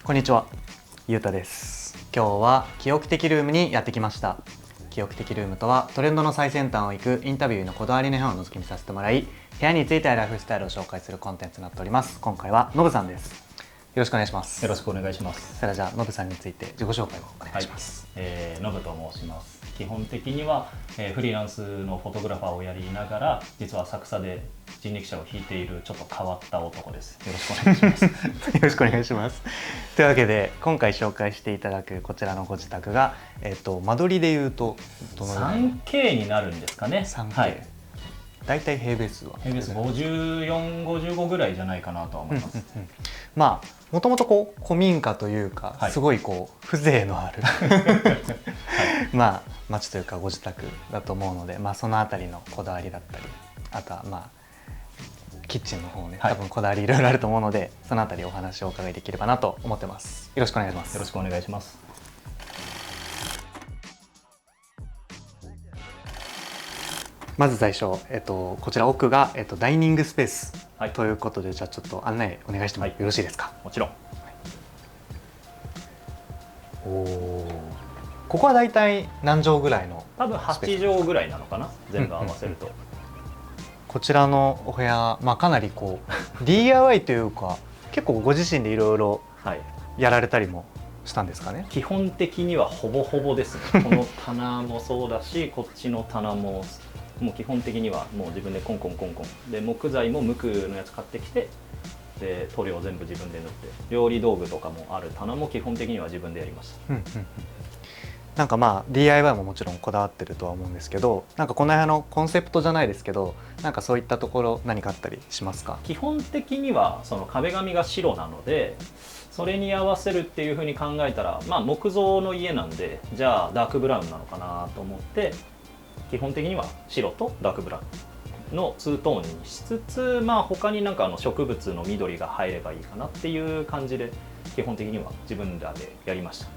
こんにちは、ゆうたです。今日は記憶的ルームにやってきました。記憶的ルームとはトレンドの最先端を行くインタビューのこだわりの部屋を覗き見させてもらい、部屋についてライフスタイルを紹介するコンテンツとなっております。今回はのぶさんです。よろしくお願いします。よろしくお願いします。それではじゃあのぶさんについて自己紹介をお願いします。のぶと申します。基本的には、フリーランスのフォトグラファーをやりながら、実は浅草で人力車を引いているちょっと変わった男です。よろしくお願いします。よろしくお願いします。というわけで今回紹介していただくこちらのご自宅が、間取りでいうとどのぐらい 3K になるんですかね。3K、はい、だいたい平米数は平米数54、55ぐらいじゃないかなとは思います。まあもともとこう古民家というか、すごいこう風情のあるまあ町というかご自宅だと思うので、そのあたりのこだわりだったり、あとはキッチンの方ね、多分こだわりいろいろあると思うので、そのあたりお話をお伺いできればなと思ってます。よろしくお願いします。よろしくお願いします。まず最初、こちら奥が、ダイニングスペース、ということで、じゃあちょっと案内お願いしてもよろしいですか。もちろん。ここはだいたい何畳ぐらいの？多分8畳ぐらいなのかな、全部合わせると。こちらのお部屋、かなりこうDIY というか結構ご自身でいろいろやられたりもしたんですかね。基本的にはほぼほぼですね。この棚もそうだし、こっちの棚ももう基本的にはもう自分でコンコンで、木材も無垢のやつ買ってきて、で塗料全部自分で塗って、料理道具とかもある棚も基本的には自分でやりました。なんかDIY ももちろんこだわってるとは思うんですけど、なんかこの部屋のコンセプトじゃないですけど、なんかそういったところ何かあったりしますか？基本的にはその壁紙が白なので、それに合わせるっていうふうに考えたら、木造の家なんで、じゃあダークブラウンなのかなと思って、基本的には白とダークブラウンのツートーンにしつつ、他になんか植物の緑が入ればいいかなっていう感じで、基本的には自分らでやりました。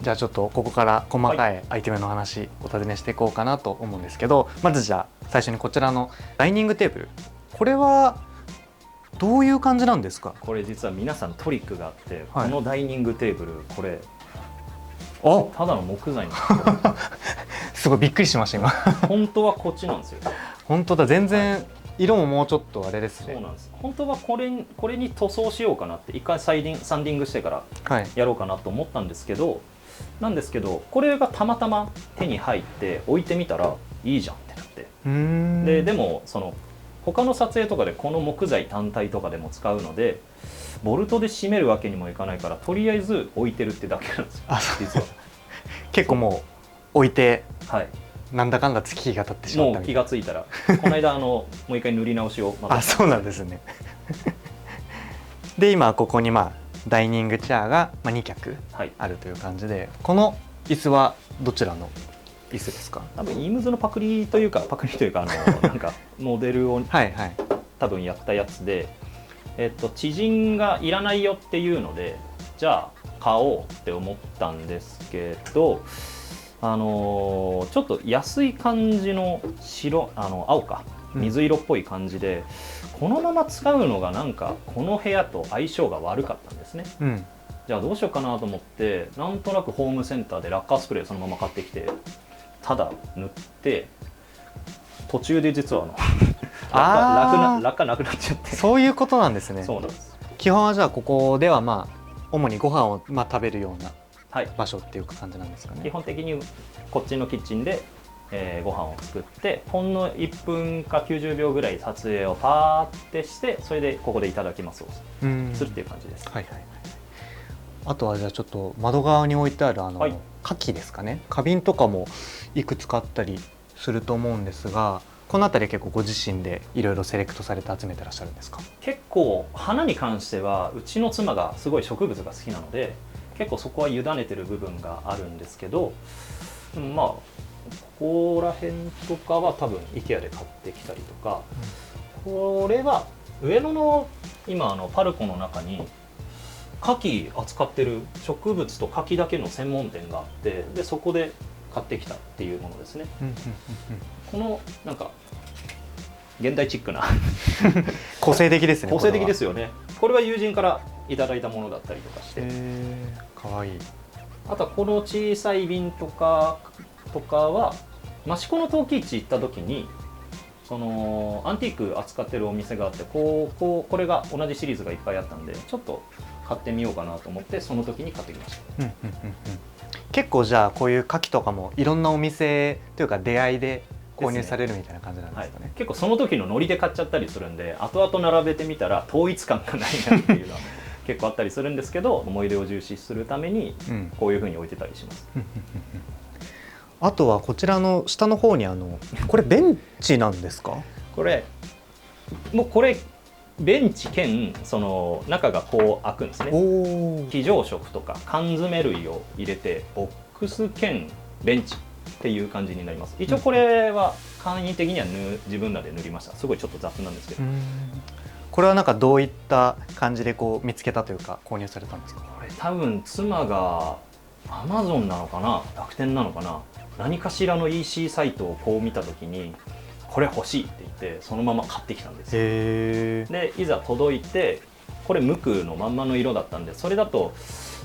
じゃあちょっとここから細かいアイテムの話お尋ねしていこうかなと思うんですけど、まずじゃあ最初にこちらのダイニングテーブル、これはどういう感じなんですか？これ実は皆さんトリックがあって、このダイニングテーブル、これただの木材なんですよ。すごいびっくりしました今。本当はこっちなんですよ。本当だ、全然色ももうちょっとあれですね。そうなんです。本当はこれに塗装しようかなって、一回サンディングしてからやろうかなと思ったんですけど、これがたまたま手に入って置いてみたらいいじゃんってなって、でもその他の撮影とかでこの木材単体とかでも使うので、ボルトで締めるわけにもいかないから、とりあえず置いてるってだけなんですよ。実は結構もう置いて、なんだかんだ月日が経ってしまったみたいな。もう気がついたらこの間もう一回塗り直しをそうなんですね。で今ここにダイニングチェアが2脚あるという感じで、この椅子はどちらの椅子ですか？多分イームズのパクリというかなんかモデルを多分やったやつで、知人がいらないよっていうので、じゃあ買おうって思ったんですけど、ちょっと安い感じの青か水色っぽい感じで、このまま使うのがなんかこの部屋と相性が悪かったんですね。じゃあどうしようかなと思って、なんとなくホームセンターでラッカースプレーそのまま買ってきて、ただ塗って、途中で実は落下なくなっちゃって。そういうことなんですね。そうなんです。基本はじゃあここでは主にご飯を食べるような場所っていう感じなんですかね。基本的にこっちのキッチンで、ご飯を作って、ほんの1分か90秒ぐらい撮影をパーってして、それでここでいただきますをするっていう感じです。あとはじゃあちょっと窓側に置いてある花器ですかね、花瓶とかもいくつかあったりすると思うんですが、この辺り結構ご自身でいろいろセレクトされて集めてらっしゃるんですか？結構花に関してはうちの妻がすごい植物が好きなので、結構そこは委ねてる部分があるんですけど、ここら辺とかは多分 IKEA で買ってきたりとか、これは上野の今パルコの中に牡蠣扱ってる植物と牡蠣だけの専門店があって、でそこで買ってきたっていうものですね。このなんか現代チックな個性的ですね。個性的ですよね。これは友人からいただいたものだったりとかして、かわいい。あとはこの小さい瓶とかは益子の陶器市行った時にそのアンティーク扱ってるお店があって、これが同じシリーズがいっぱいあったんで、ちょっと買ってみようかなと思ってその時に買ってきました。結構じゃあこういう牡蠣とかもいろんなお店というか出会いで購入されるみたいな感じなんですかね。結構その時のノリで買っちゃったりするんで、後々並べてみたら統一感がないなっていうのは結構あったりするんですけど、思い出を重視するためにこういう風に置いてたりします。あとはこちらの下の方にこれベンチなんですか？これベンチ兼その中がこう開くんですね。非常食とか缶詰類を入れてボックス兼ベンチっていう感じになります。一応これは簡易的には自分らで塗りました。すごいちょっと雑なんですけど。これはなんかどういった感じでこう見つけたというか購入されたんですか？これ多分妻が Amazon なのかな、楽天なのかな、何かしらの EC サイトをこう見た時にこれ欲しいって言ってそのまま買ってきたんですよ。でいざ届いてこれ無垢のまんまの色だったんで、それだと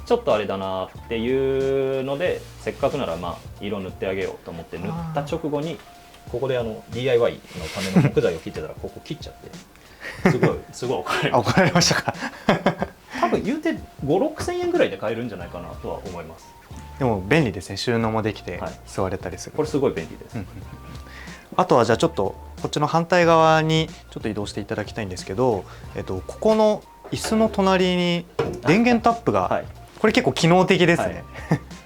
ちょっとあれだなっていうので、せっかくならまあ色塗ってあげようと思って塗った直後にここでDIY のための木材を切ってたらここ切っちゃってすごい怒られました。怒られましたか？多分言うて5,6千円ぐらいで買えるんじゃないかなとは思います。でも便利ですね。収納もできて座れたりする、これすごい便利です。あとはじゃあちょっとこっちの反対側にちょっと移動していただきたいんですけど、ここの椅子の隣に電源タップが、これ結構機能的ですね。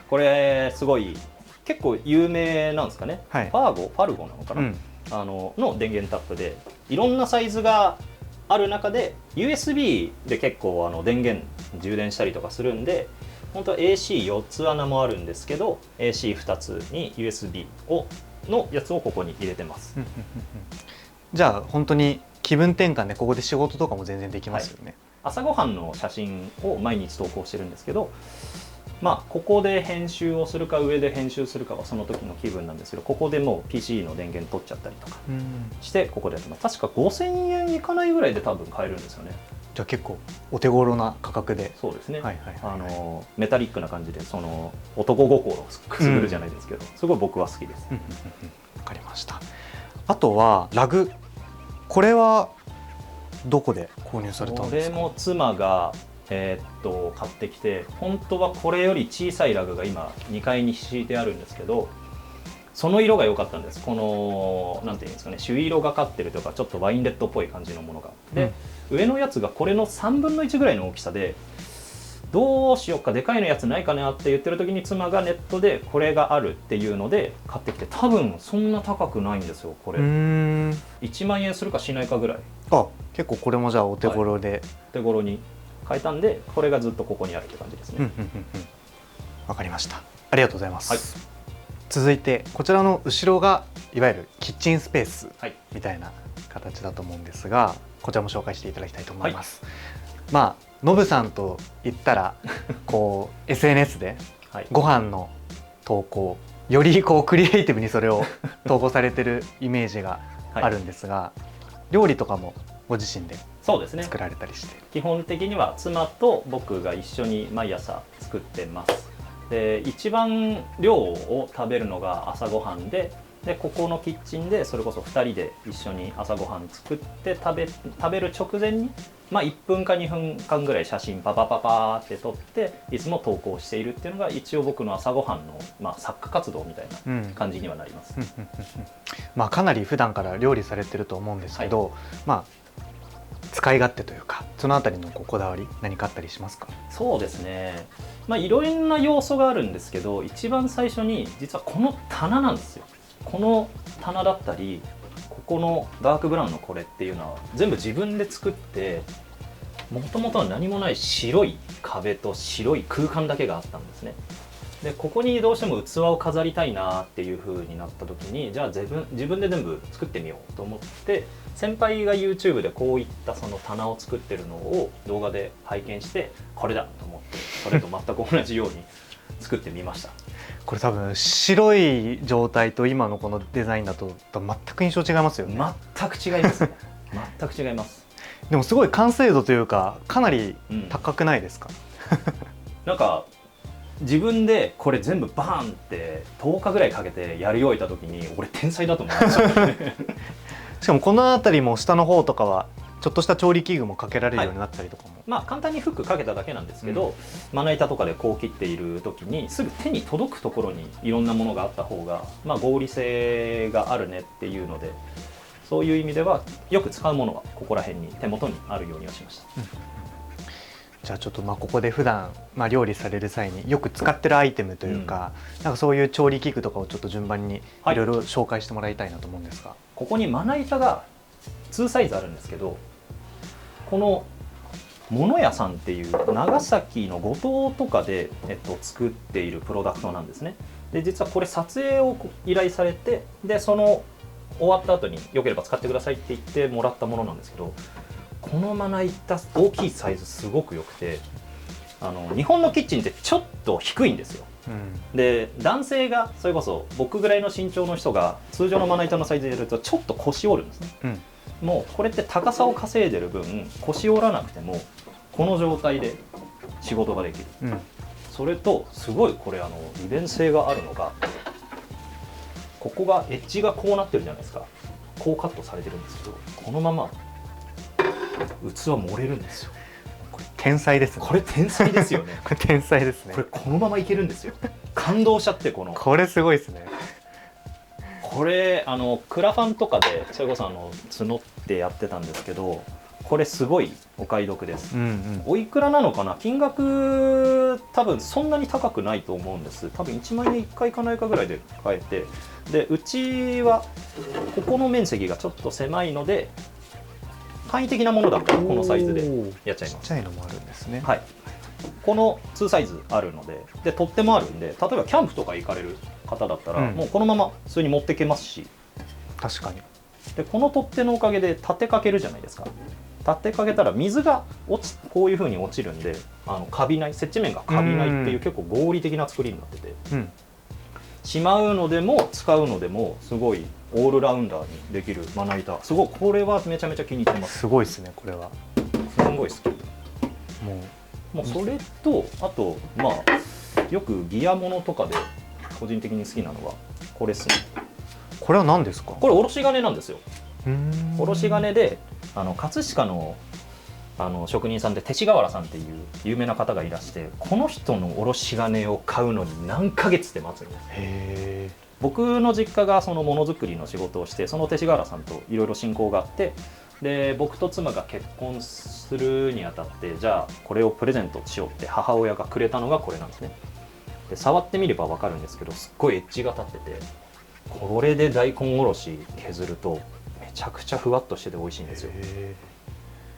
これすごい結構有名なんですかね。ファルゴなのかな、の電源タップでいろんなサイズがある中で USB で結構電源充電したりとかするんで、本当は AC4 つ穴もあるんですけど AC2 つに USB のやつをここに入れてます。じゃあ本当に気分転換でここで仕事とかも全然できますよね。朝ごはんの写真を毎日投稿してるんですけど、まあここで編集をするか上で編集するかはその時の気分なんですけど、ここでもう PC の電源取っちゃったりとかしてここでやってます。確か5,000円いかないぐらいで多分買えるんですよね。じゃあ結構お手頃な価格で。そうですね。メタリックな感じでその男心をくすぐるじゃないですけど、すごい僕は好きです。わかりました。あとはラグ、これはどこで購入されたんですか？これも妻が買ってきて、本当はこれより小さいラグが今2階に敷いてあるんですけど、その色が良かったんです。このなんていうんですかね、朱色がかってるとかちょっとワインレッドっぽい感じのものがで、上のやつがこれの3分の1ぐらいの大きさで、どうしようかでかいのやつないかなって言ってる時に妻がネットでこれがあるっていうので買ってきて、多分そんな高くないんですよ。これ1万円するかしないかぐらい。結構これもじゃあお手頃で、お手頃に買えたんで、これがずっとここにあるって感じですね。わかりました。ありがとうございます。続いてこちらの後ろがいわゆるキッチンスペースみたいな形だと思うんですが、こちらも紹介していただきたいと思います。まあノブさんと言ったらこう SNS でご飯の投稿、よりこうクリエイティブにそれを投稿されてるイメージがあるんですが、料理とかもご自身で作られたりして？基本的には妻と僕が一緒に毎朝作ってます。で一番量を食べるのが朝ごはんで、ここのキッチンでそれこそ2人で一緒に朝ごはん作って食べる直前に、1分か2分間ぐらい写真パパパパーって撮っていつも投稿しているっていうのが一応僕の朝ごはんの、作家活動みたいな感じにはなります。かなり普段から料理されてると思うんですけど、使い勝手というかそのあたりのこだわり何かあったりしますか？そうですね、いろんな要素があるんですけど、一番最初に実はこの棚なんですよ。この棚だったりここのダークブラウンのこれっていうのは全部自分で作って、もともとは何もない白い壁と白い空間だけがあったんですね。でここにどうしても器を飾りたいなっていう風になった時に、じゃあ自分で全部作ってみようと思って、先輩が YouTube でこういったその棚を作ってるのを動画で拝見して、これだと思ってそれと全く同じように作ってみました。これ多分白い状態と今のこのデザインだと全く印象違いますよね。全く違いますね。全く違います。でもすごい完成度というかかなり高くないですか？なんか自分でこれ全部バーンって10日ぐらいかけてやり終えた時に俺天才だと思うんですよね。しかもこの辺りも下の方とかはちょっとした調理器具もかけられるようになったりとかも、まあ簡単にフックかけただけなんですけど、まな板とかでこう切っている時にすぐ手に届くところにいろんなものがあった方が、まあ、合理性があるねっていうので、そういう意味ではよく使うものはここら辺に手元にあるようにはしました。じゃあちょっとここで普段料理される際によく使ってるアイテムというか、なんかそういう調理器具とかをちょっと順番にいろいろ紹介してもらいたいなと思うんですが、ここにまな板が2サイズあるんですけど、この物屋さんっていう長崎の五島とかで、作っているプロダクトなんですね。で実はこれ撮影を依頼されて、でその終わった後によければ使ってくださいって言ってもらったものなんですけど、このまな板大きいサイズすごく良くて、日本のキッチンってちょっと低いんですよ。で男性がそれこそ僕ぐらいの身長の人が通常のまな板のサイズでやるとちょっと腰折るんですね。もうこれって高さを稼いでる分腰折らなくてもこの状態で仕事ができる、それとすごいこれ利便性があるのが、ここがエッジがこうなってるじゃないですか。こうカットされてるんですけど、このまま器盛れるんですよ。これ天才ですね。これ天才ですよね。これ天才ですね。これこのままいけるんですよ。感動しちゃって、これすごいですね。これクラファンとかでそれこそ募ってやってたんですけど、これすごいお買い得です。おいくらなのかな、金額多分そんなに高くないと思うんです。多分1万円1回いかないかぐらいで買えて、でうちはここの面積がちょっと狭いので、簡易的なものだったらこのサイズでやっちゃいます。ちっちゃいのもあるんですね。はい、この2サイズあるので、取っ手もあるんで、例えばキャンプとか行かれる方だったら、もうこのまま普通に持ってけますし。確かに。でこの取っ手のおかげで立てかけるじゃないですか。立てかけたら水がこういう風に落ちるんで、カビない、接地面がカビないっていう結構合理的な作りになってて、しまうのでも使うのでもすごいオールラウンダーにできるまな板、すごいこれはめちゃめちゃ気に入ってます。すごいですね、これは。すごい好き。もうそれと、あとよくギアものとかで個人的に好きなのはこれですね。これは何ですか？これおろし金なんですよ。おろし金で葛飾の職人さんで勅使河原さんっていう有名な方がいらして、この人のおろし金を買うのに何ヶ月って待つんです。僕の実家がそのものづくりの仕事をして、その勅使河原さんといろいろ親交があって、で僕と妻が結婚するにあたって、じゃあこれをプレゼントしようって母親がくれたのがこれなんですね。で触ってみれば分かるんですけど、すっごいエッジが立ってて、これで大根おろし削るとめちゃくちゃふわっとしてて美味しいんですよ。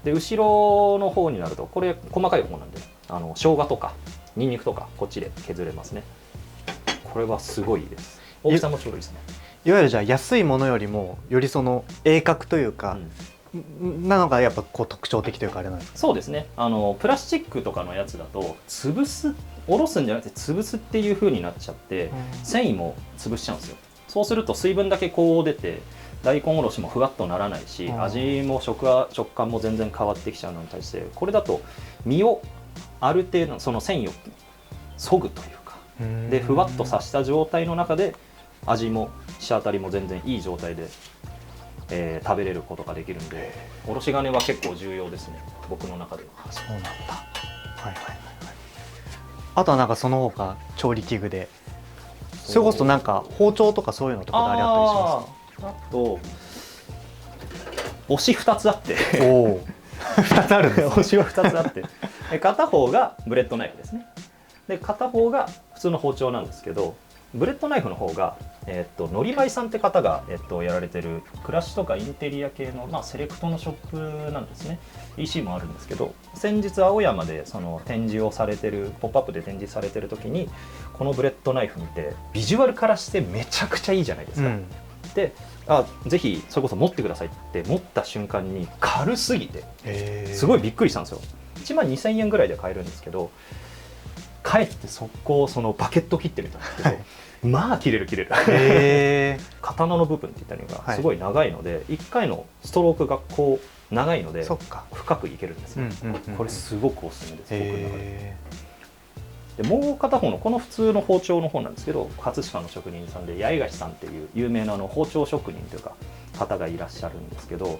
で後ろの方になると、これ細かい方なんで生姜とかニンニクとかこっちで削れますね。これはすごいいいです。大きさもちょうどいいですね。いわゆるじゃあ安いものよりもよりその鋭角というか、なのがやっぱ特徴的というかあれなんですか？そうですね。プラスチックとかのやつだとおろすんじゃなくて潰すっていう風になっちゃって、繊維も潰しちゃうんですよ。そうすると水分だけこう出て大根おろしもふわっとならないし、味も食感も全然変わってきちゃうのに対して、これだと身をある程度その繊維を削ぐというかで、ふわっとさした状態の中で味も仕当たりも全然いい状態で、食べれることができるんで、おろし金は結構重要ですね、僕の中では。そうなんだ。はいはいはい。あとはなんかその他調理器具で、それこそなんか包丁とかそういうのとかでありあったりします？あと推し2つあって2つあるんですね。推しは2つあって、片方がブレッドナイフですね。で片方が普通の包丁なんですけど、ブレッドナイフの方がのりまいさんって方が、やられてる暮らしとかインテリア系の、セレクトのショップなんですね。 EC もあるんですけど、先日青山でその展示をされてる、ポップアップで展示されてる時にこのブレッドナイフ見て、ビジュアルからしてめちゃくちゃいいじゃないですか、でぜひそれこそ持ってくださいって持った瞬間に軽すぎてすごいびっくりしたんですよ。1万2000円ぐらいで買えるんですけど、帰って速攻そのバケット切ってみたんですけど、まあ切れる刀の部分って言ったりがすごい長いので、1回のストロークがこう長いのでそっか深くいけるんですよ。これすごくおすすめです、僕の中で。でもう片方のこの普通の包丁の方なんですけど、葛飾の職人さんで八重樫さんっていう有名な包丁職人というか方がいらっしゃるんですけど、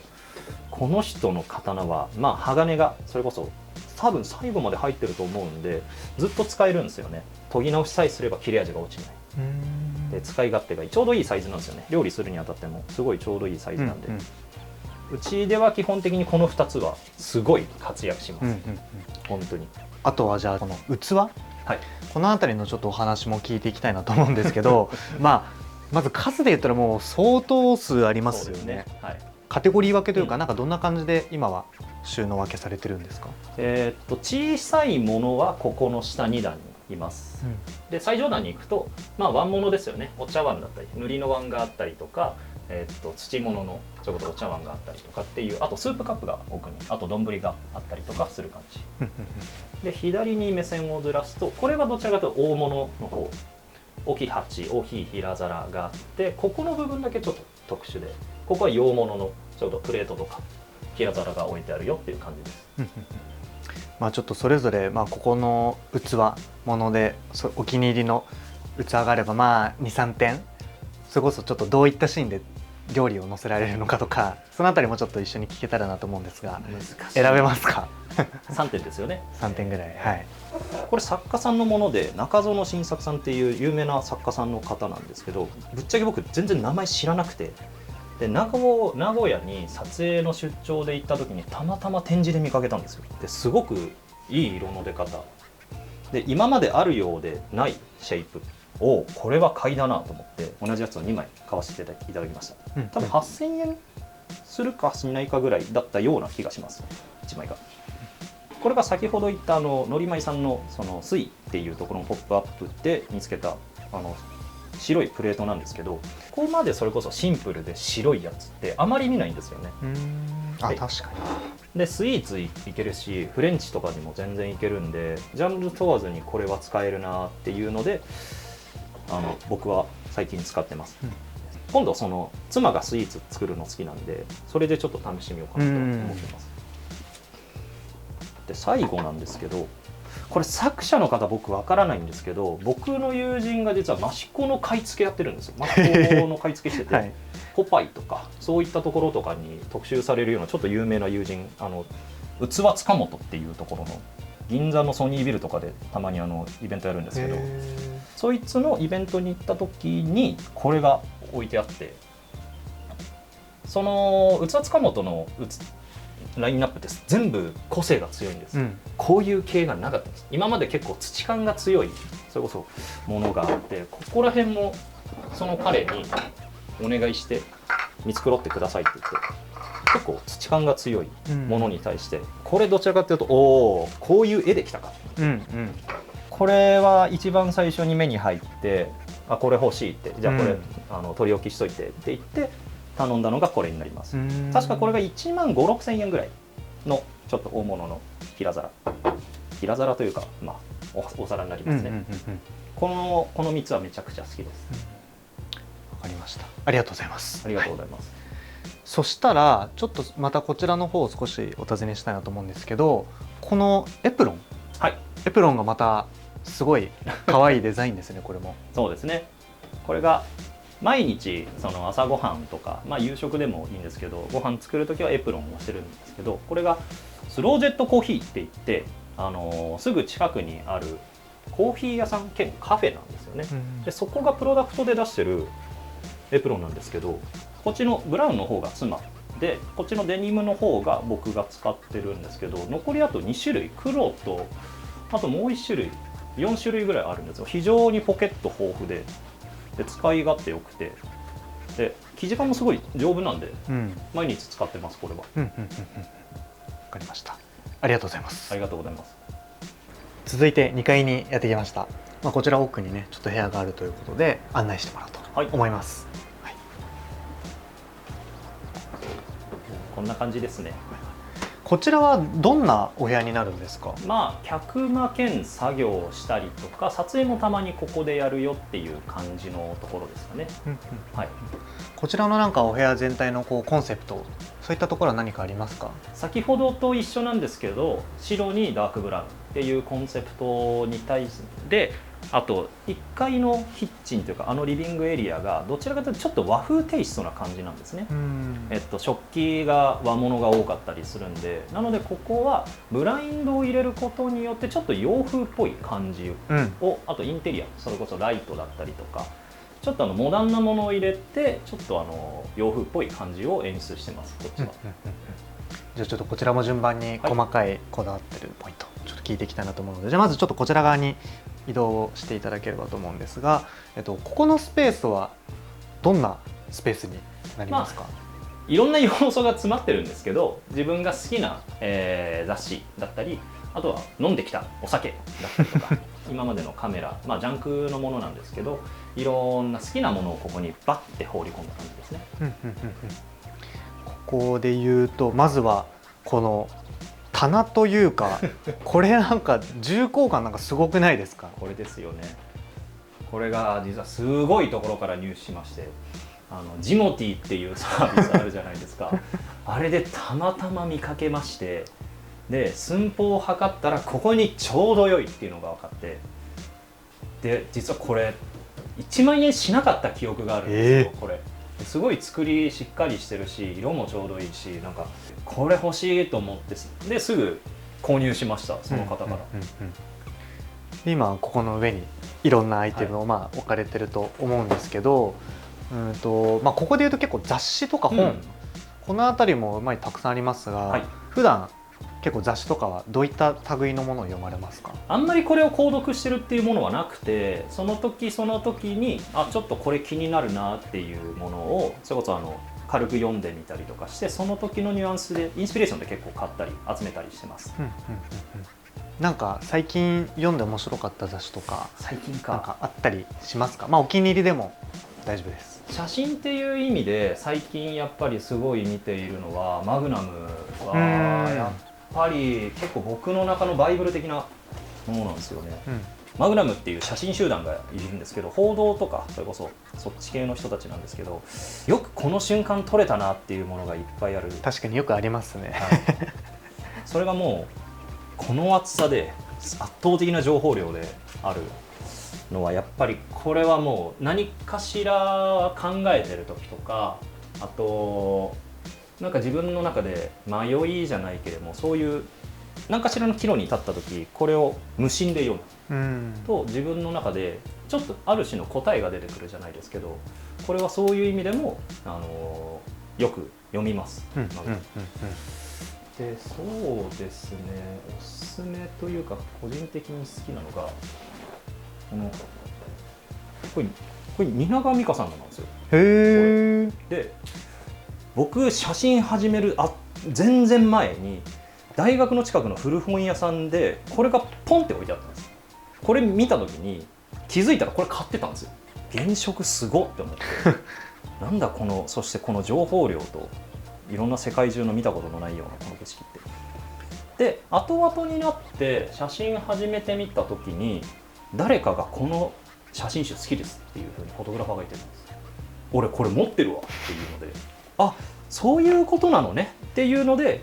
この人の刀はまあ鋼がそれこそ多分最後まで入ってると思うんでずっと使えるんですよね。研ぎ直しさえすれば切れ味が落ちない。で使い勝手がいい、ちょうどいいサイズなんですよね。料理するにあたってもすごいちょうどいいサイズなんで、うちでは基本的にこの2つはすごい活躍します、本当に。あとはじゃあこの器、はい、この辺りのちょっとお話も聞いていきたいなと思うんですけどまず数で言ったらもう相当数ありますよね。はい、カテゴリー分けというか、なんかどんな感じで今は収納分けされてるんですか？小さいものはここの下2段にいます、で最上段に行くと椀物ですよね。お茶碗だったり塗りの碗があったりとか、土物のそれこそお茶碗があったりとかっていう、あとスープカップが奥に、あと丼があったりとかする感じで、左に目線をずらすとこれはどちらかというと大物の方、大きい鉢、大きい平皿があって、ここの部分だけちょっと特殊で、ここは洋物のちょうどプレートとか平皿が置いてあるよっていう感じです。ちょっとそれぞれここの器物でお気に入りの器があれば2、3点、それこそちょっとどういったシーンで料理を載せられるのかとか、そのあたりもちょっと一緒に聞けたらなと思うんですが、選べますか？3点ですよね。3点ぐらい、はい。これ作家さんのもので、中園新作さんっていう有名な作家さんの方なんですけど、ぶっちゃけ僕全然名前知らなくて、で名古屋に撮影の出張で行った時にたまたま展示で見かけたんですよ。ですごくいい色の出方で、今まであるようでないシェイプを、これは買いだなと思って同じやつを2枚買わせていただきました。多分8000円するかしないかぐらいだったような気がします、1枚が。これが先ほど言ったのりまいさんのその水っていうところのポップアップで見つけた白いプレートなんですけど、ここまでそれこそシンプルで白いやつってあまり見ないんですよね。確かに。でスイーツいけるし、フレンチとかにも全然いけるんで、ジャンル問わずにこれは使えるなっていうので僕は最近使ってます。今度その妻がスイーツ作るの好きなんで、それでちょっと試してみようかなと思ってます。で最後なんですけど、これ作者の方僕わからないんですけど、僕の友人が実は益子の買い付けやってるんですよ。益子の買い付けしてて、はい、ポパイとかそういったところとかに特集されるようなちょっと有名な友人、器塚本っていうところの銀座のソニービルとかでたまにイベントやるんですけど、そいつのイベントに行った時にこれが置いてあって、その器塚本のラインナップって全部個性が強いんです、こういう系がなかったんです。今まで結構土感が強いそれこそものがあって、ここら辺もその彼にお願いして見繕ってくださいって言って、結構土感が強いものに対して、これどちらかというとこういう絵できたか、これは一番最初に目に入って、これ欲しいって、じゃあこれ、取り置きしといてって言って頼んだのがこれになります。確かこれが1万5、6千円ぐらいのちょっと大物の平皿というか、お皿になりますね。この3つはめちゃくちゃ好きです。わかりました。ありがとうございます。ありがとうございます。そしたらちょっとまたこちらの方を少しお尋ねしたいなと思うんですけど、このエプロン、エプロンがまたすごい可愛いデザインですね。これもそうですね。これが毎日その朝ごはんとか、夕食でもいいんですけど、ご飯作るときはエプロンをしてるんですけど、これがスロージェットコーヒーって言って、すぐ近くにあるコーヒー屋さん兼カフェなんですよね。でそこがプロダクトで出してるエプロンなんですけど、こっちのブラウンの方が妻で、こっちのデニムの方が僕が使ってるんですけど、残りあと2種類、黒とあともう1種類、4種類ぐらいあるんですよ。非常にポケット豊富で使い勝手よくて、で生地感もすごい丈夫なんで、毎日使ってます。これはわかりました。ありがとうございます。ありがとうございます。続いて2階にやってきました。こちら奥にねちょっと部屋があるということで案内してもらおうと思います。こんな感じですね。こちらはどんなお部屋になるんですか？まあ客間兼作業をしたりとか撮影もたまにここでやるよっていう感じのところですかね。はい、こちらのなんかお部屋全体のこうコンセプト、そういったところは何かありますか？先ほどと一緒なんですけど、白にダークブラウンっていうコンセプトに対してあと1階のキッチンというかリビングエリアがどちらかというとちょっと和風テイストな感じなんですね。食器が和物が多かったりするんで、なのでここはブラインドを入れることによってちょっと洋風っぽい感じを、あとインテリア、それこそライトだったりとかちょっとモダンなものを入れてちょっと洋風っぽい感じを演出してます、こっちは。じゃあちょっとこちらも順番に細かいこだわってるポイント、ちょっと聞いていきたいなと思うので、じゃあまずちょっとこちら側に移動していただければと思うんですが、ここのスペースはどんなスペースになりますか？いろんな要素が詰まってるんですけど、自分が好きな、雑誌だったり、あとは飲んできたお酒だったりとか今までのカメラ、ジャンクのものなんですけど、いろんな好きなものをここにバッて放り込んだ感じですね。ここで言うと、まずはこの棚というかこれなんか重厚感なんかすごくないですか？これですよね。これが実はすごいところから入手しまして、ジモティっていうサービスあるじゃないですかあれでたまたま見かけまして、で寸法を測ったらここにちょうど良いっていうのが分かって、で実はこれ1万円しなかった記憶があるんですよ。これすごい作りしっかりしてるし、色もちょうどいいし、なんかこれ欲しいと思ってですぐ購入しました、その方から。今ここの上にいろんなアイテムを置かれてると思うんですけど、ここでいうと結構雑誌とか本、この辺りもたくさんありますが、普段結構雑誌とかはどういった類のものを読まれますか？あんまりこれを購読してるっていうものはなくて、その時その時にちょっとこれ気になるなっていうものをそれこそ軽く読んでみたりとかして、その時のニュアンスでインスピレーションで結構買ったり集めたりしてます。なんか最近読んで面白かった雑誌とか最近なんかあったりしますか？お気に入りでも大丈夫です。写真っていう意味で最近やっぱりすごい見ているのはマグナムはやっぱり結構僕の中のバイブル的なものなんですよね。マグナムっていう写真集団がいるんですけど、報道とかそれこそそっち系の人たちなんですけど、よくこの瞬間撮れたなっていうものがいっぱいある。確かによくありますね、それがもうこの厚さで圧倒的な情報量であるのは、やっぱりこれはもう何かしら考えてる時とか、あとなんか自分の中で迷いじゃないけれども、そういう何かしらの岐路に立った時、これを無心で読むと自分の中でちょっとある種の答えが出てくるじゃないですけど、これはそういう意味でもよく読みます。でそうですね、おすすめというか個人的に好きなのがこれ蜷川実花さんなんですよ。へえ。で僕写真始める全然前に大学の近くの古本屋さんでこれがポンって置いてあったんです。これ見た時に気づいたらこれ買ってたんですよ。原色すごって思ってなんだそしてこの情報量といろんな世界中の見たことのないようなこの景色って。で後々になって写真始めてみた時に誰かがこの写真集好きですっていうふうにフォトグラファーが言ってるんです。俺これ持ってるわっていうので、そういうことなのねっていうので、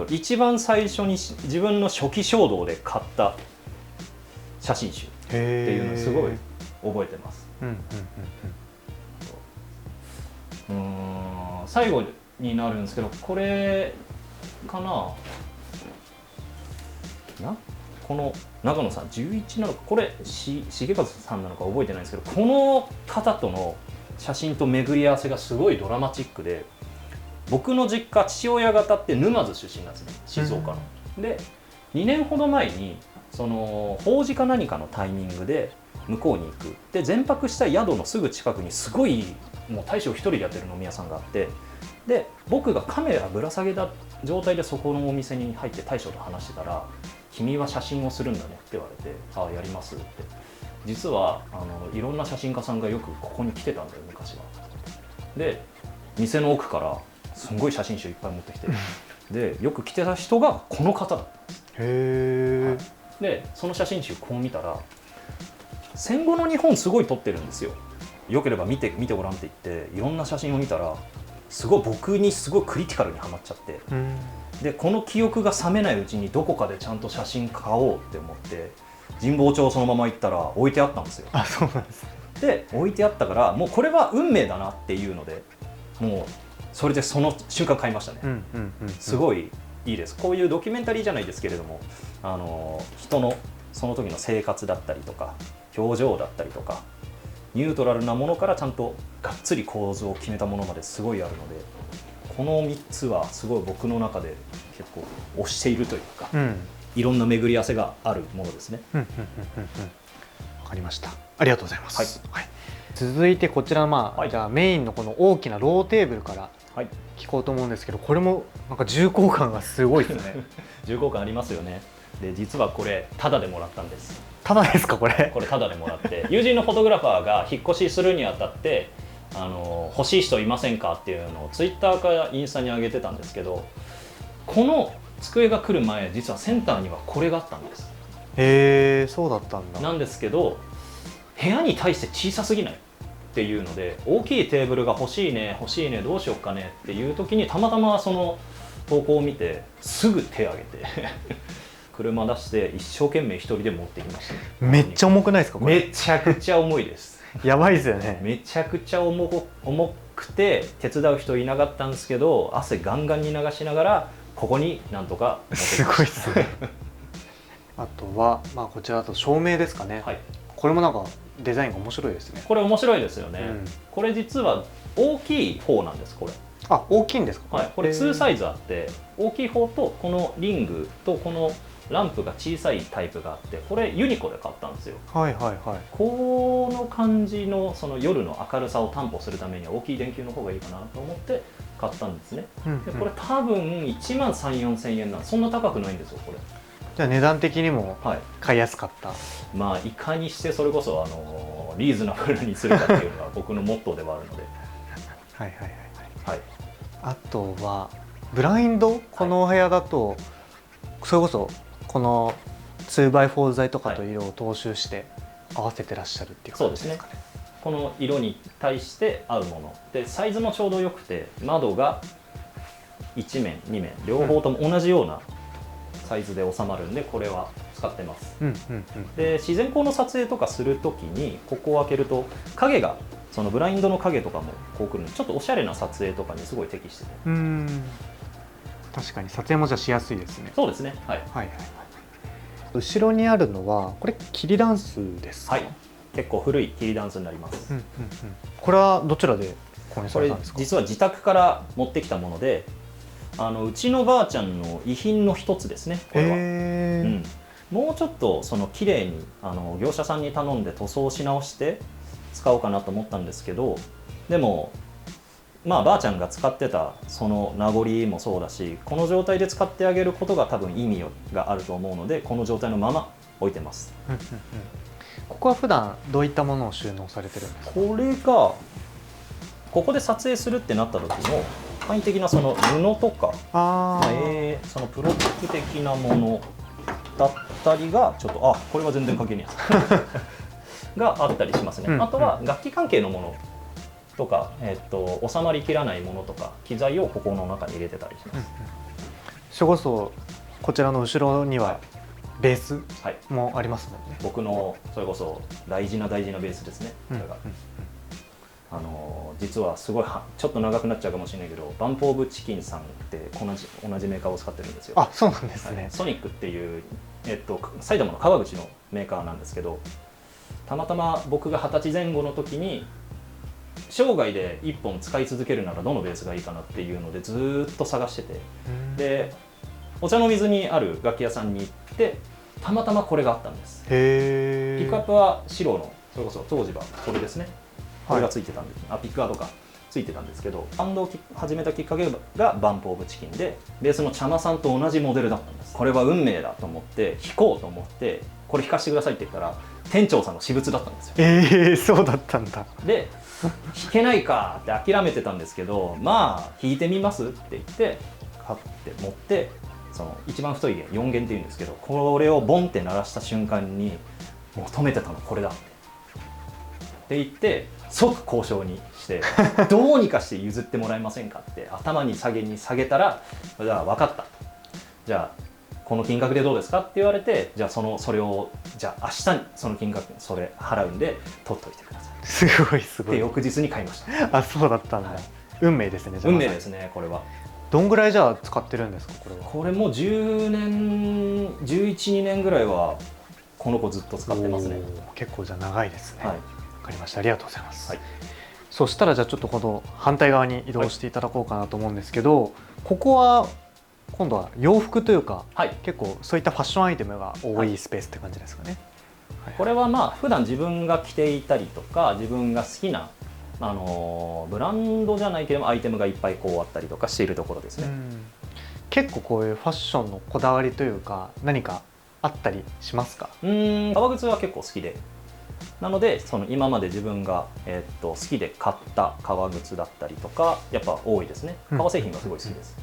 一番最初に自分の初期衝動で買った写真集っていうのをすごい覚えてます。最後になるんですけど、これかな、この長野さん11なのか、これ重和さんなのか覚えてないんですけど、この方との写真と巡り合わせがすごいドラマチックで、僕の実家父親方って沼津出身なんですね、静岡の。で2年ほど前に法事か何かのタイミングで向こうに行く。で前泊した宿のすぐ近くにすごいもう大将一人でやってる飲み屋さんがあって、で僕がカメラぶら下げた状態でそこのお店に入って大将と話してたら「君は写真をするんだね」って言われて「ああやります」って。実はいろんな写真家さんがよくここに来てたんだよ昔は。で店の奥からすごい写真集いっぱい持ってきてでよく来てた人がこの方だったんです。へー。でその写真集こう見たら戦後の日本すごい撮ってるんですよ。よければ見てごらんって言っていろんな写真を見たらすごい僕にすごいクリティカルにはまっちゃって、でこの記憶が冷めないうちにどこかでちゃんと写真買おうって思って神保町そのまま行ったら置いてあったんですよ。あ、そうなんです。で置いてあったからもうこれは運命だなっていうのでもうそれでその瞬間買いましたね。すごいいいです。こういうドキュメンタリーじゃないですけれども人のその時の生活だったりとか表情だったりとかニュートラルなものからちゃんとがっつり構図を決めたものまですごいあるので、この3つはすごい僕の中で結構推しているというか、いろんな巡り合わせがあるものですね。わかりました。ありがとうございます。はい、続いてこちらじゃあメインのこの大きなローテーブルから聞こうと思うんですけど、これもなんか重厚感がすごいですね。重厚感ありますよね。で実はこれタダでもらったんです。タダですか？これタダでもらって友人のフォトグラファーが引っ越しするにあたって欲しい人いませんかっていうのをツイッターかインスタに上げてたんですけど、この机が来る前実はセンターにはこれがあったんです。へえ、そうだったんだ。なんですけど部屋に対して小さすぎないっていうので、大きいテーブルが欲しいねどうしよっかねっていう時にたまたまその投稿を見てすぐ手を挙げて車出して一生懸命一人で持ってきました、ね。めっちゃ重くないですか？これめちゃくちゃ重いです。やばいですよね。めちゃくちゃ重くて手伝う人いなかったんですけど、汗ガンガンに流しながらここになんとか持ってきました。すごいですね。あとはこちらだと照明ですかね。はい、これもなんかデザインが面白いですね。これ面白いですよね。これ実は大きい方なんです。これ大きいんですか？はい、これ2サイズあって、大きい方とこのリングとこのランプが小さいタイプがあって、これユニコで買ったんですよ。この感じのその夜の明るさを担保するためには大きい電球の方がいいかなと思って買ったんですね。でこれ多分1万3、4千円そんな高くないんですよこれ。じゃあ値段的にも買いやすかった。いかにしてそれこそリーズナブルにするかっていうのが僕のモットーではあるので。あとはブラインド、このお部屋だとそれこそこの 2x4 材とかと色を踏襲して合わせてらっしゃるっていう感じですかね。この色に対して合うもので、サイズもちょうどよくて、窓が1面2面両方とも同じようなサイズで収まるんで、これは使ってます。で自然光の撮影とかするときにここを開けると影がそのブラインドの影とかもこう来るので、ちょっとおしゃれな撮影とかにすごい適してて。確かに撮影もじゃしやすいですね。そうですね。後ろにあるのはこれ桐ダンスですか？結構古い桐ダンスになります。これはどちらで購入されたんですか？これ実は自宅から持ってきたもので、うちのばあちゃんの遺品の一つですね。これは、もうちょっとその綺麗に業者さんに頼んで塗装し直して使おうかなと思ったんですけど、でもばあちゃんが使ってたその名残もそうだし、この状態で使ってあげることが多分意味があると思うので、この状態のまま置いてます。ここは普段どういったものを収納されてるんですか？これがここで撮影するってなった時の簡易的なその布とかそのプロップ的なものだったりがちょっとこれは全然関係ないがあったりしますね。あとは楽器関係のものとか、収まりきらないものとか機材をここの中に入れてたりします。それこそこちらの後ろにはベースもありますもんね。僕のそれこそ大事なベースですね。これが実はすごいちょっと長くなっちゃうかもしれないけど、バンプオブチキンさんって同じメーカーを使ってるんですよ。そうなんですね。ソニックっていう、埼玉の川口のメーカーなんですけど、たまたま僕が20歳前後の時に生涯で1本使い続けるならどのベースがいいかなっていうのでずっと探してて、でお茶の水にある楽器屋さんに行ってたまたまこれがあったんです。ピックアップは白の、それこそ当時はこれですね、これがついてたんです、ピックガードがついてたんですけど、バンドを始めたきっかけがバンプオブチキンで、ベースの茶間さんと同じモデルだったんです。これは運命だと思って弾こうと思って、これ弾かせてくださいって言ったら店長さんの私物だったんですよ。そうだったんだ。で弾けないかって諦めてたんですけど、弾いてみますって言って買って持って、その一番太い弦4弦っていうんですけど、これをボンって鳴らした瞬間に求めてたのこれだって言って即交渉にしてどうにかして譲ってもらえませんかって頭に下げたら、じゃあ分かった、じゃあこの金額でどうですかって言われて、じゃあそれをじゃあ明日にその金額それ払うんで取っといてください。すごいすごい。で翌日に買いました。あ、そうだったんだ、はい、運命ですね。運命ですね。これはどんぐらいじゃあ使ってるんですか？これは。これも10年11、2年ぐらいはこの子ずっと使ってますね。結構じゃあ長いですね。はい、わかりました。ありがとうございます。はい、そしたらじゃあちょっとこの反対側に移動していただこうかなと思うんですけど、はい、ここは今度は洋服というか、はい、結構そういったファッションアイテムが多いスペースって感じですかね。はい、これはまあ普段自分が着ていたりとか自分が好きなブランドじゃないけどもアイテムがいっぱいこうあったりとかしているところですね。結構こういうファッションのこだわりというか何かあったりしますか？革靴は結構好きで、なのでその今まで自分が、好きで買った革靴だったりとかやっぱ多いですね。革製品がすごい好きです。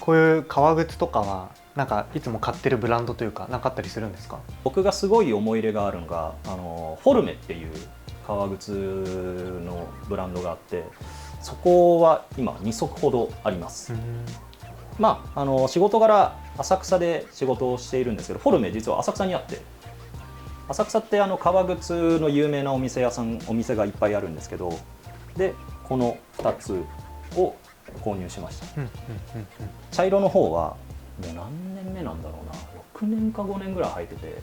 こういう革靴とかはなんかいつも買ってるブランドというか何かあったりするんですか？僕がすごい思い入れがあるのがフォルメっていう革靴のブランドがあって、そこは今2足ほどあります。まあ、仕事柄浅草で仕事をしているんですけど、フォルメ実は浅草にあって、浅草って革靴の有名なお店がいっぱいあるんですけど、でこの2つを購入しました。茶色の方はもう何年目なんだろうな、6年か5年ぐらい履いてて、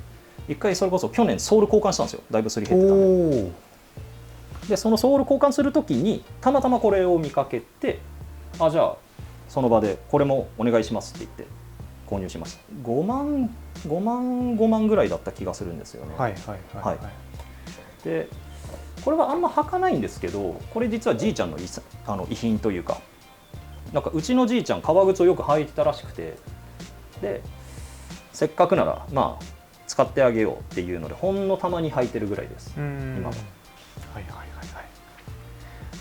一回それこそ去年ソール交換したんですよ。だいぶすり減ってたんで。でそのソール交換する時にたまたまこれを見かけて、あ、じゃあその場でこれもお願いしますって言って購入しました。5万ぐらいだった気がするんですよね。でこれはあんま履かないんですけど、これ実はじいちゃんの遺品というか、なんかうちのじいちゃん革靴をよく履いてたらしくて、でせっかくならまあ使ってあげようっていうのでほんのたまに履いてるぐらいです。今は。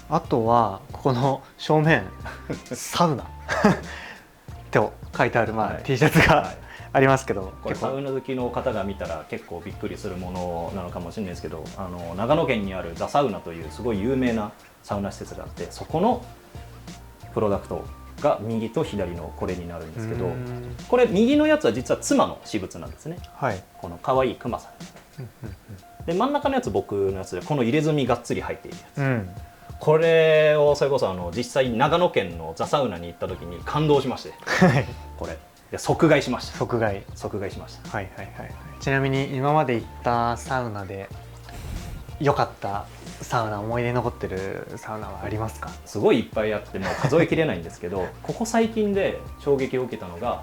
あとはここの正面サウナと書いてあるT シャツがありますけど、これサウナ好きの方が見たら結構びっくりするものなのかもしれないですけど、長野県にあるザ・サウナというすごい有名なサウナ施設があって、そこのプロダクトが右と左のこれになるんですけど、これ右のやつは実は妻の私物なんですね。この可愛いクマさんで、真ん中のやつ僕のやつで、この入れ墨がっつり入っているやつ、これをそれこそ実際長野県のザ・サウナに行った時に感動しましてこれで即買いしました。即買いしました。ちなみに今まで行ったサウナで良かったサウナ、思い出に残ってるサウナはありますか？すごいいっぱいあってもう数えきれないんですけどここ最近で衝撃を受けたのが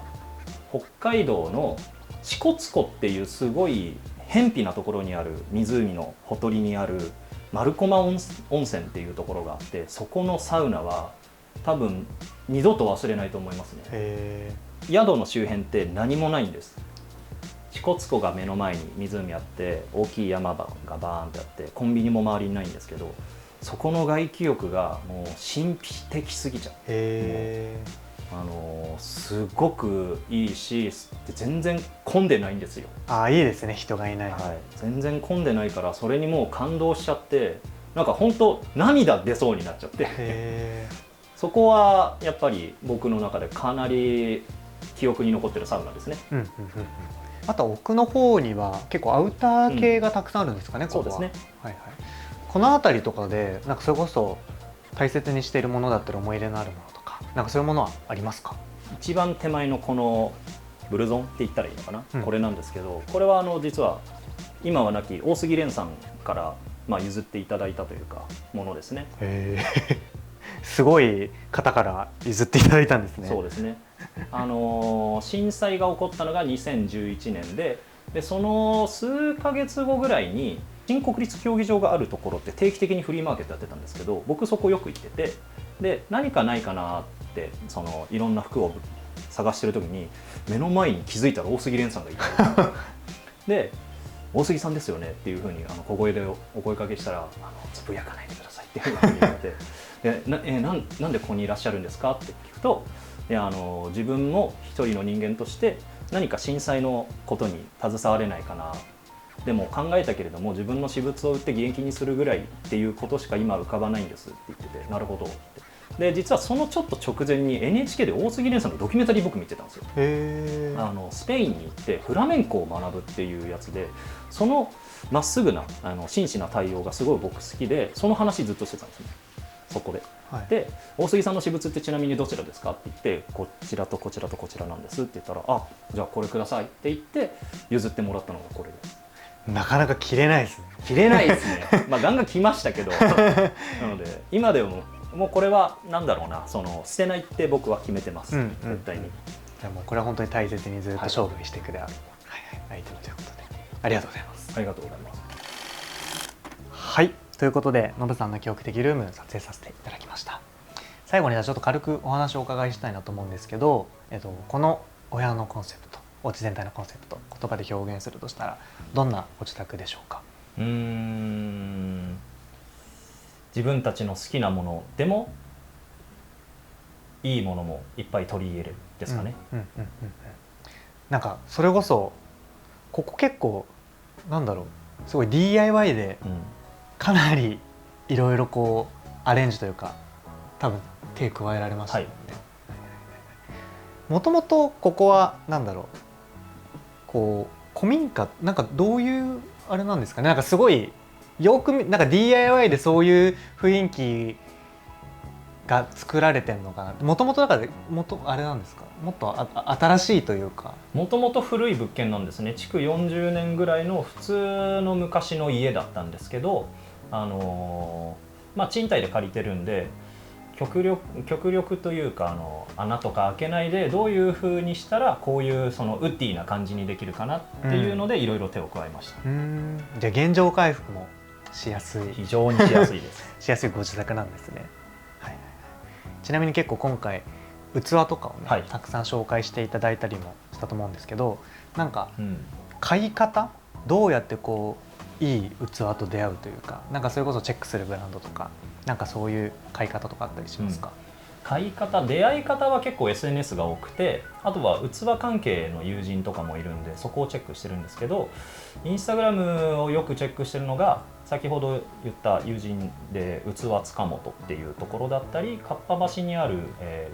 北海道の支笏湖っていうすごい偏僻なところにある湖のほとりにある丸駒温泉っていうところがあって、そこのサウナは多分二度と忘れないと思いますね。宿の周辺って何もないんです。支笏湖が目の前に湖あって、大きい山がバーンってあって、コンビニも周りにないんですけど、そこの外気浴がもう神秘的すぎちゃう。すごくいいし、全然混んでないんですよ。いいですね、人がいない。全然混んでないから、それにもう感動しちゃって、なんか本当涙出そうになっちゃってそこはやっぱり僕の中でかなり記憶に残ってるサウナですね。あと奥の方には結構アウター系がたくさんあるんですかね。そうですね。この辺りとかでなんかそれこそ大切にしているものだったり思い入れのあるものとか、なんかそういうものはありますか？一番手前のこのブルゾンって言ったらいいのかな、これなんですけど、これは実は今は亡き大杉蓮さんから譲っていただいたというかものですね。すごい方から譲っていただいたんですね。そうですね。震災が起こったのが2011年で、その数ヶ月後ぐらいに新国立競技場があるところって定期的にフリーマーケットやってたんですけど、僕そこよく行ってて、で何かないかなっていろんな服を探してる時に目の前に気づいたら大杉蓮さんがいたで大杉さんですよねっていうふうに小声でお声かけしたらつぶやかないでくださいっていうふうに言われてなんでここにいらっしゃるんですかって聞くと、で自分も一人の人間として何か震災のことに携われないかな、でも考えたけれども自分の私物を売って現金にするぐらいっていうことしか今浮かばないんですって言ってて、なるほどって。で実はそのちょっと直前に NHK で大杉蓮さんのドキュメンタリー僕見てたんですよ。スペインに行ってフラメンコを学ぶっていうやつで、そのまっすぐな真摯な対応がすごい僕好きで、その話ずっとしてたんですね、そこで。はい、で大杉さんの私物ってちなみにどちらですかって言って、こちらとこちらとこちらなんですって言ったら、あ、じゃあこれくださいって言って譲ってもらったのがこれです。なかなか切れないですね。切れないですね。まあガンガン来ましたけどなので今でももうこれはなんだろうな、その捨てないって僕は決めてます、絶対に。じゃあもうこれは本当に大切にずっと勝負していくである、アイテムということでありがとうございます。ありがとうございます。はい、ということでノブさんの記憶的ルーム撮影させていただきました。最後にちょっと軽くお話をお伺いしたいなと思うんですけど、このお部屋のコンセプト、お家全体のコンセプト、言葉で表現するとしたらどんなご自宅でしょうか？自分たちの好きなものでもいいものもいっぱい取り入れるですかね。なんかそれこそここ結構なんだろう、すごい DIY でかなりいろいろこうアレンジというか多分手加えられましたよね。もともとここはなんだろう、こう古民家なんかどういうあれなんですかね。なんかすごいよくなんか DIY でそういう雰囲気が作られてるのかな。もともとだからあれなんですか、もっと新しいというか。もともと古い物件なんですね。築40年ぐらいの普通の昔の家だったんですけど、まあ賃貸で借りてるんで極力というか穴とか開けないでどういう風にしたらこういうそのウッディな感じにできるかなっていうのでいろいろ手を加えました。じゃあ現状回復もしやすい、非常にしやすいですしやすいご自宅なんですね。ちなみに結構今回器とかをね、たくさん紹介していただいたりもしたと思うんですけど、なんか買い方どうやってこういい器と出会うというか、なんかそれこそチェックするブランドとかなんかそういう買い方とかあったりしますか？買い方、出会い方は結構 SNS が多くて、あとは器関係の友人とかもいるんでそこをチェックしてるんですけど、インスタグラムをよくチェックしてるのが先ほど言った友人で器塚本っていうところだったり、かっぱ橋にある、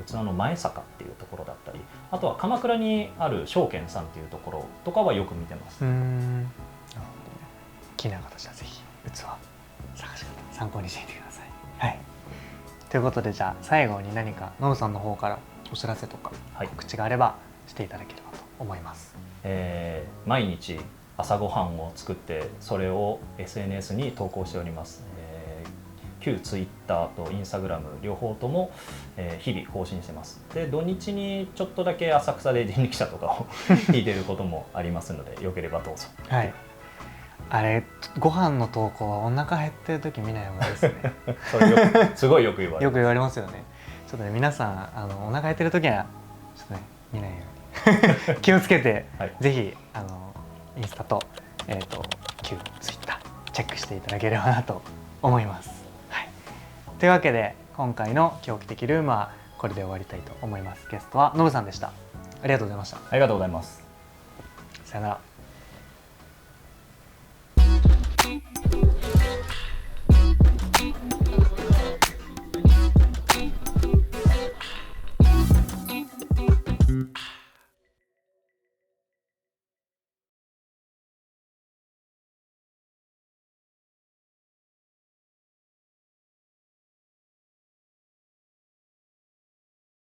器の前坂っていうところだったり、あとは鎌倉にある証券さんっていうところとかはよく見てます。なるほどね。気になる方はぜひ器探し方参考にしてみてください。はい、ということでじゃあ最後に何かノブさんの方からお知らせとか告知があればしていただければと思います。毎日朝ごはんを作ってそれを SNS に投稿しております。旧 Twitter と Instagram 両方とも、日々更新してます。で土日にちょっとだけ浅草で人力車とかを引いてることもありますのでよければどうぞ。はい、あれご飯の投稿はお腹減ってる時見ない方がいいですね。それすごいよく言われます。よく言われますよね。ちょっとね皆さんお腹減ってる時はちょっとね見ないように気をつけて、ぜひインスタと旧ツイッターチェックしていただければなと思います。はい、というわけで今回の狂気的ルームはこれで終わりたいと思います。ゲストはノブさんでした。ありがとうございました。ありがとうございます。さよなら。